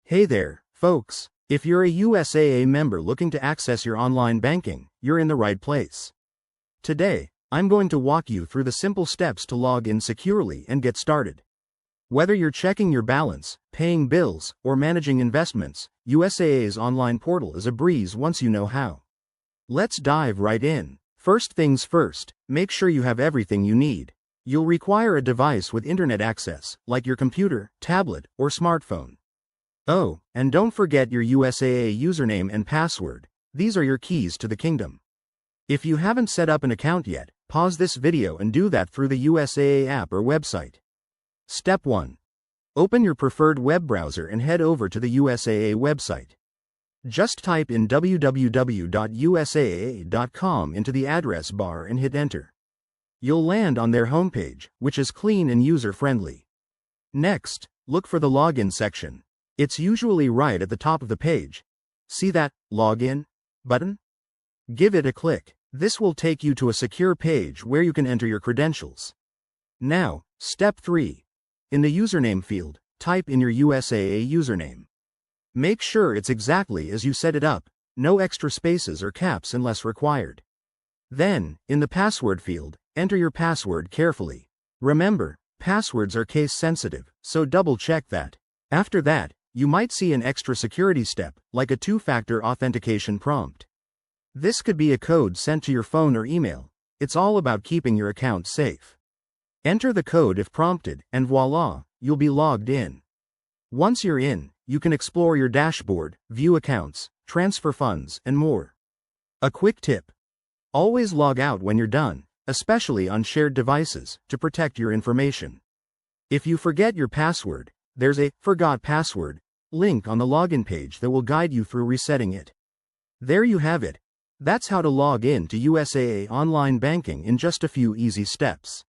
Hey there, folks. If you're a USAA member looking to access your online banking, you're in the right place. Today, I'm going to walk you through the simple steps to log in securely and get started. Whether you're checking your balance, paying bills, or managing investments, USAA's online portal is a breeze once you know how. Let's dive right in. First things first, make sure you have everything you need. You'll require a device with internet access, like your computer, tablet, or smartphone. Oh, and don't forget your USAA username and password. These are your keys to the kingdom. If you haven't set up an account yet, pause this video and do that through the USAA app or website. Step 1. Open your preferred web browser and head over to the USAA website. Just type in www.usaa.com into the address bar and hit enter. You'll land on their homepage, which is clean and user-friendly. Next, look for the login section. It's usually right at the top of the page. See that Login button? Give it a click. This will take you to a secure page where you can enter your credentials. Now, step 3. In the username field, type in your USAA username. Make sure it's exactly as you set it up, no extra spaces or caps unless required. Then, in the password field, enter your password carefully. Remember, passwords are case sensitive, so double check that. After that, you might see an extra security step, like a two-factor authentication prompt. This could be a code sent to your phone or email. It's all about keeping your account safe. Enter the code if prompted, and voila, you'll be logged in. Once you're in, you can explore your dashboard, view accounts, transfer funds, and more. A quick tip: always log out when you're done, especially on shared devices, to protect your information. If you forget your password, there's a Forgot Password link on the login page that will guide you through resetting it. There you have it. That's how to log in to USAA online banking in just a few easy steps.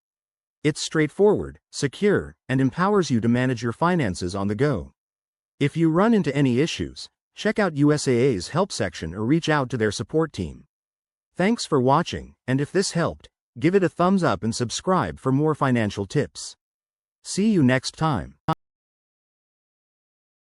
It's straightforward, secure, and empowers you to manage your finances on the go. If you run into any issues, check out USAA's help section or reach out to their support team. Thanks for watching, and if this helped, give it a thumbs up and subscribe for more financial tips. See you next time.